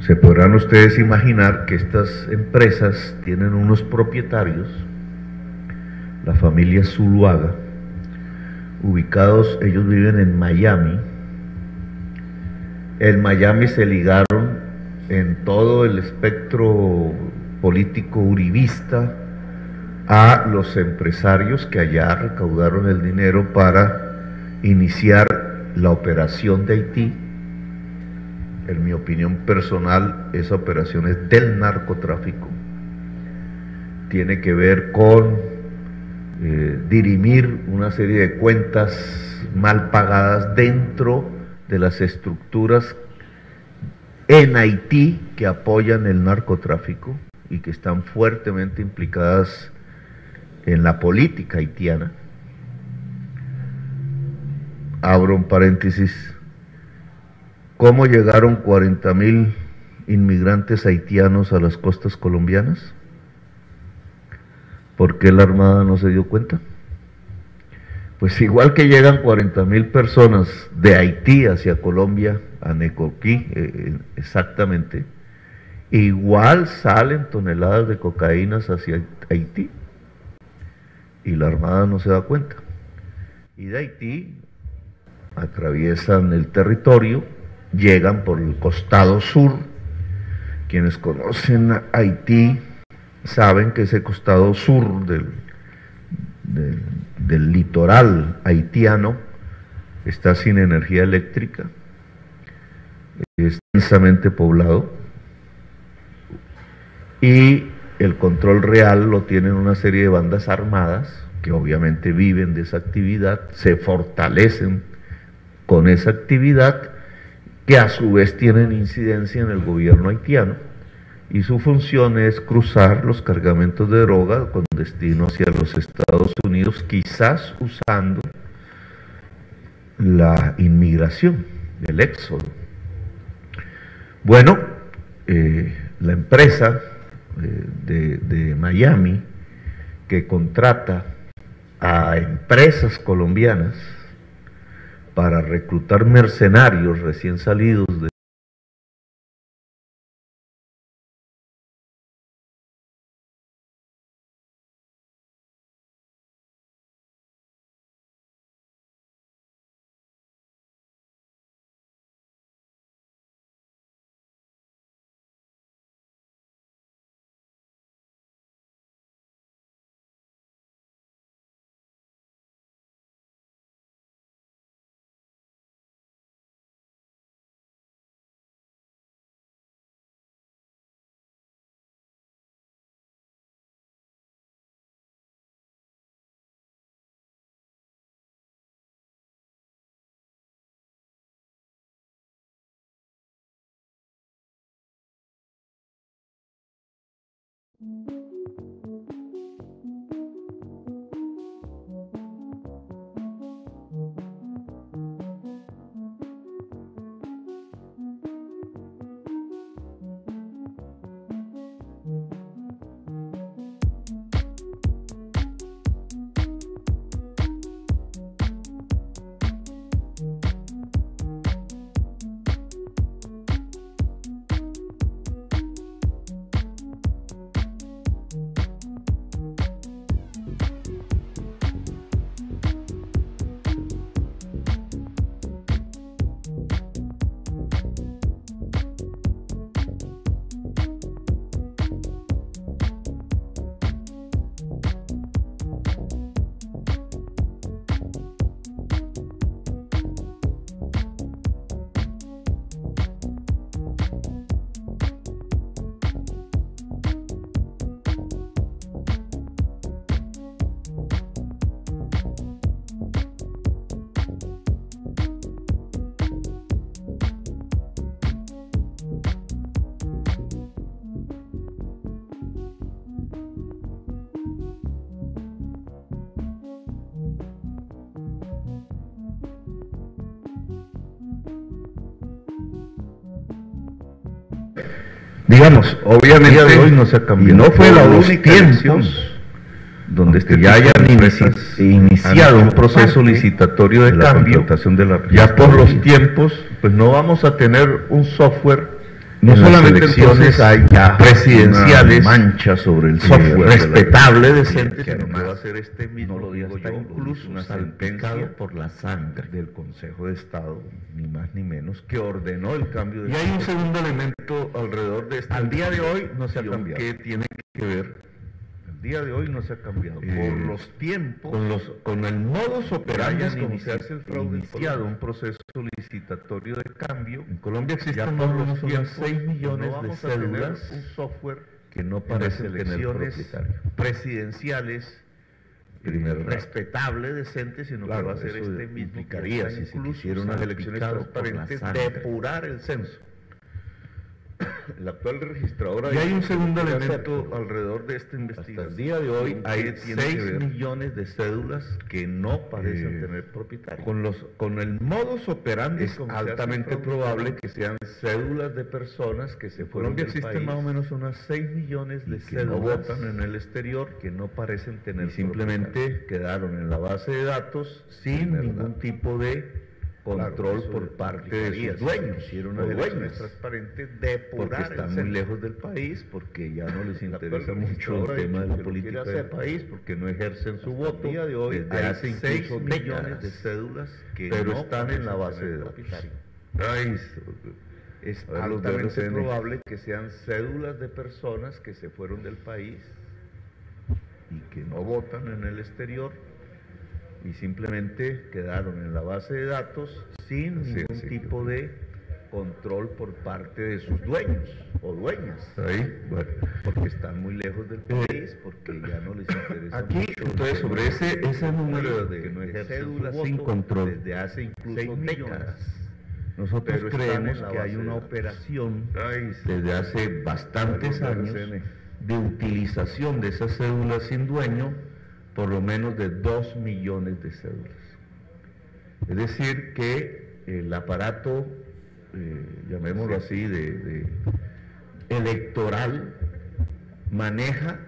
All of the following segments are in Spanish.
Se podrán ustedes imaginar que estas empresas tienen unos propietarios, la familia Zuluaga, ubicados, ellos viven en Miami. En Miami se ligaron en todo el espectro político uribista a los empresarios que allá recaudaron el dinero para iniciar la operación de Haití. En mi opinión personal, esa operación es del narcotráfico. Tiene que ver con dirimir una serie de cuentas mal pagadas dentro de las estructuras en Haití que apoyan el narcotráfico y que están fuertemente implicadas en la política haitiana. Abro un paréntesis. ¿Cómo llegaron 40.000 inmigrantes haitianos a las costas colombianas? ¿Por qué la Armada no se dio cuenta? Pues igual que llegan 40.000 personas de Haití hacia Colombia, a Necoquí exactamente, igual salen toneladas de cocaínas hacia Haití y la Armada no se da cuenta. Y de Haití atraviesan el territorio, llegan por el costado sur. Quienes conocen Haití saben que ese costado sur del litoral haitiano está sin energía eléctrica, es densamente poblado y el control real lo tienen una serie de bandas armadas que obviamente viven de esa actividad, se fortalecen con esa actividad, que a su vez tienen incidencia en el gobierno haitiano, y su función es cruzar los cargamentos de droga con destino hacia los Estados Unidos, quizás usando la inmigración, el éxodo. Bueno, la empresa de Miami que contrata a empresas colombianas para reclutar mercenarios recién salidos de digamos, obviamente hoy no se ha cambiado. Y no fue la única tiempos donde ya hayan iniciado un proceso licitatorio de cambio, ya por los tiempos, pues no vamos a tener un software no en solamente las elecciones hay ya presidenciales, una mancha sobre el software respetable, decente, que sino no que va va a ser este mismo, no lo digo está yo, incluso una salpicado sentencia por la sangre del Consejo de Estado, ni más ni menos, que ordenó el cambio de... Y hay un segundo elemento alrededor de este. Al día de hoy no se ha cambiado. Que tiene que ver al día de hoy no se ha cambiado. Por los tiempos, con el modus operandi como se hace el fraude, iniciado un proceso licitatorio de cambio. En Colombia existen por más o los menos 6 tiempos, millones no de vamos a tener cédulas un software que no en las parecen tener elecciones propietario. presidenciales respetable, decente, sino Claro, que va a ser eso este mismo implicaría, si se quisiera unas elecciones transparentes, depurar el censo. El actual registrador... Y hay un segundo elemento alrededor de esta investigación. Hasta el día de hoy hay 6 millones de cédulas que no parecen tener propietario. Con el modus operandi es altamente probable que sean cédulas de personas que se fueron Colombia del existen país, más o menos unas 6 millones de que no cédulas votan en el exterior que no parecen tener y simplemente quedaron en la base de datos sin ningún tipo de control por parte de sus dueños. Hicieron Una una elección dueños, transparente, porque depurar están muy lejos del país, porque ya no les interesa actual mucho el tema de la que lo política quiere del hacer, país, porque no ejercen su Hasta voto. el día de hoy desde hay hace 6 incluso millones décadas, de cédulas que pero no están en la parecen base tener de datos. propietario. Ay, Es a ver, los de altamente RCN. probable que sean cédulas de personas que se fueron del país y que no votan en el exterior y simplemente quedaron en la base de datos sin ningún tipo de control por parte de sus dueños o dueñas. Ahí, bueno. Porque están muy lejos del país, porque ya no les interesa Aquí, mucho. entonces, sobre ese número de que no ejercen cédulas su sin voto control, desde hace incluso 6 décadas. nosotros Pero creemos están en la que hay base una de datos. operación Ay, desde hace bastantes años de utilización de esas cédulas sin dueño, por lo menos de 2 millones de cédulas. Es decir, que el aparato, llamémoslo así, de electoral, maneja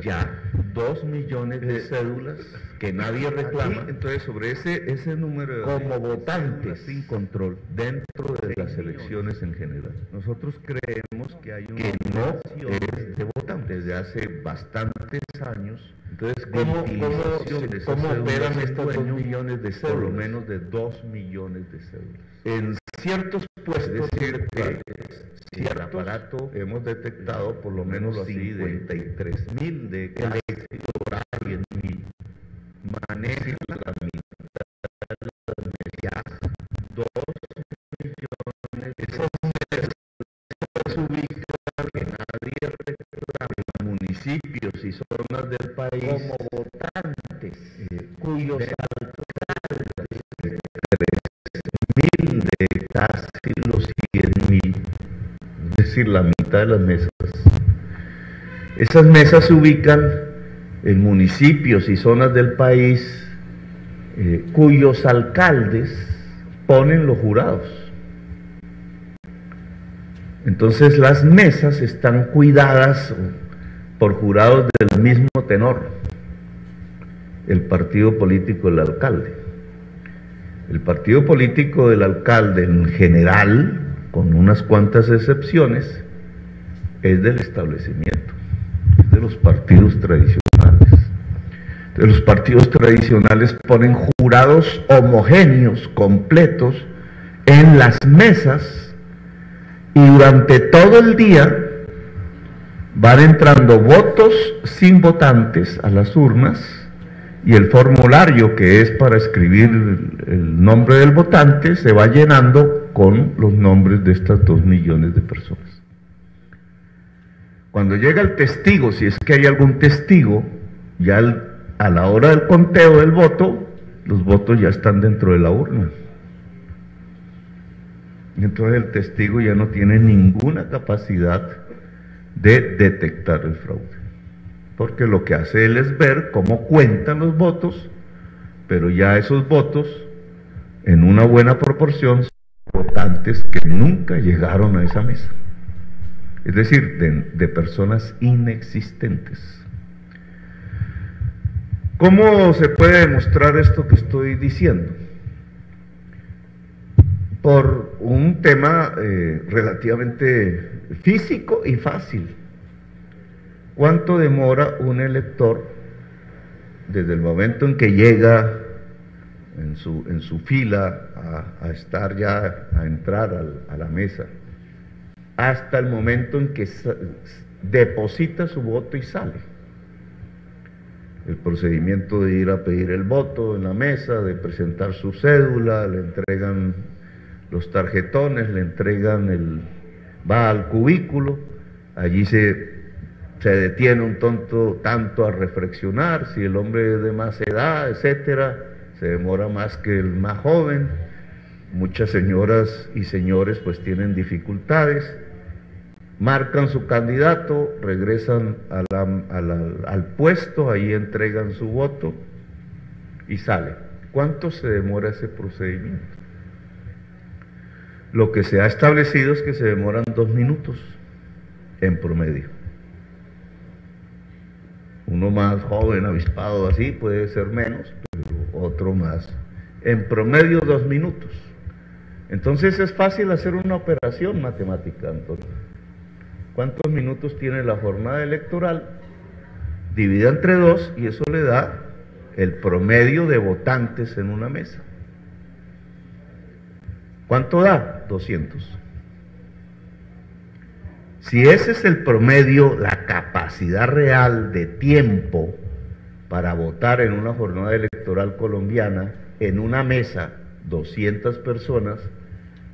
ya 2 millones de cédulas que nadie reclama. Aquí, entonces, sobre ese número como votantes sin control dentro de las elecciones en general. nosotros creemos que hay una Que no operación es de votantes. desde hace bastantes años. Entonces, de ¿cómo utilización de esas operan cédulas sin estas 2 dueño? millones de Por cédulas? lo menos de 2 millones de cédulas. En ciertos puestos, Es decir, que el ciertos aparato hemos detectado por lo menos así de 53,000 de electorales maneja la mitad de las mesas, 2 millones de esas mesas se ubican que nadie reclama en municipios y zonas del país como votantes, cuyos alcaldes de 3.000 de casi los 100.000, es decir, la mitad de las mesas. Esas mesas se ubican en municipios y zonas del país cuyos alcaldes ponen los jurados. Entonces las mesas están cuidadas por jurados del mismo tenor, el partido político del alcalde. El partido político del alcalde en general, con unas cuantas excepciones, es del establecimiento, es de los partidos tradicionales. Entonces, los partidos tradicionales ponen jurados homogéneos, completos, en las mesas, y durante todo el día van entrando votos sin votantes a las urnas, y el formulario que es para escribir el nombre del votante se va llenando con los nombres de estas 2 millones de personas. Cuando llega el testigo, si es que hay algún testigo, ya a la hora del conteo del voto, los votos ya están dentro de la urna. Y entonces el testigo ya no tiene ninguna capacidad de detectar el fraude. Porque lo que hace él es ver cómo cuentan los votos, pero ya esos votos, en una buena proporción, son votantes que nunca llegaron a esa mesa. Es decir, de personas inexistentes. ¿Cómo se puede demostrar esto que estoy diciendo? por un tema relativamente físico y fácil. ¿Cuánto demora un elector desde el momento en que llega en su fila a estar ya, a entrar a la mesa, hasta el momento en que deposita su voto y sale? El procedimiento de ir a pedir el voto en la mesa, de presentar su cédula, le entregan los tarjetones, le entregan va al cubículo, allí se detiene un tanto a reflexionar, si el hombre es de más edad, etcétera, se demora más que el más joven. Muchas señoras y señores pues tienen dificultades, marcan su candidato, regresan al puesto, ahí entregan su voto y sale. ¿Cuánto se demora ese procedimiento? Lo que se ha establecido es que se demoran 2 minutos en promedio. Uno más joven, avispado así, puede ser menos, pero otro más. En promedio 2 minutos. Entonces es fácil hacer una operación matemática, Antonio. ¿Cuántos minutos tiene la jornada electoral? Divida entre 2 y eso le da el promedio de votantes en una mesa. ¿Cuánto da? 200. Si ese es el promedio, la capacidad real de tiempo para votar en una jornada electoral colombiana, en una mesa, 200 personas,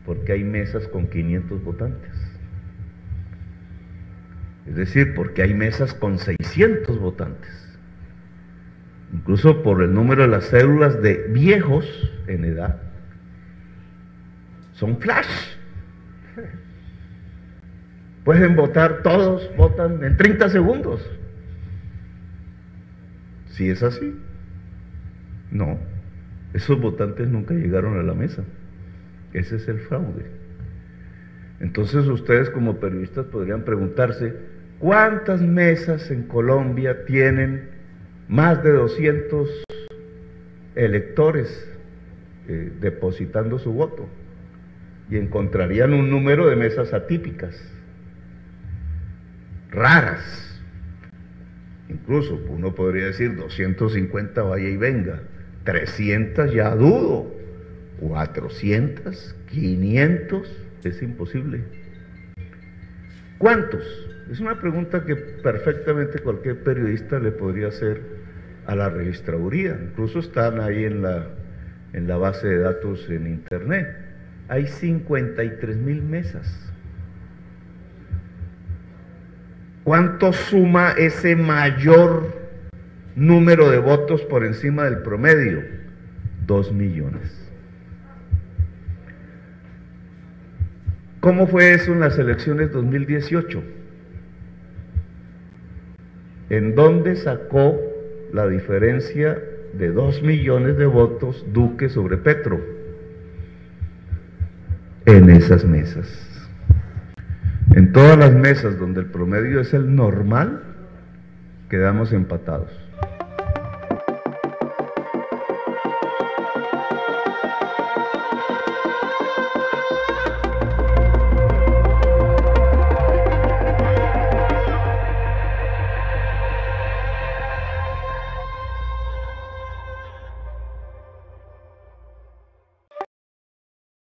porque hay mesas con 500 votantes. Es decir, porque hay mesas con 600 votantes. Incluso por el número de las cédulas de viejos en edad. Son flash. Pueden votar, todos votan en 30 segundos. Si es así, no, esos votantes nunca llegaron a la mesa. Ese es el fraude. Entonces ustedes como periodistas podrían preguntarse, ¿cuántas mesas en Colombia tienen más de 200 electores depositando su voto? Y encontrarían un número de mesas atípicas, raras. Incluso uno podría decir 250 vaya y venga, 300 ya dudo, 400, 500, es imposible. ¿Cuántos? Es una pregunta que perfectamente cualquier periodista le podría hacer a la registraduría. Incluso están ahí en la base de datos en internet. Hay 53.000 mesas. ¿Cuánto suma ese mayor número de votos por encima del promedio? 2 millones. ¿Cómo fue eso en las elecciones 2018? ¿En dónde sacó la diferencia de 2 millones de votos Duque sobre Petro? En esas mesas. En todas las mesas donde el promedio es el normal, quedamos empatados.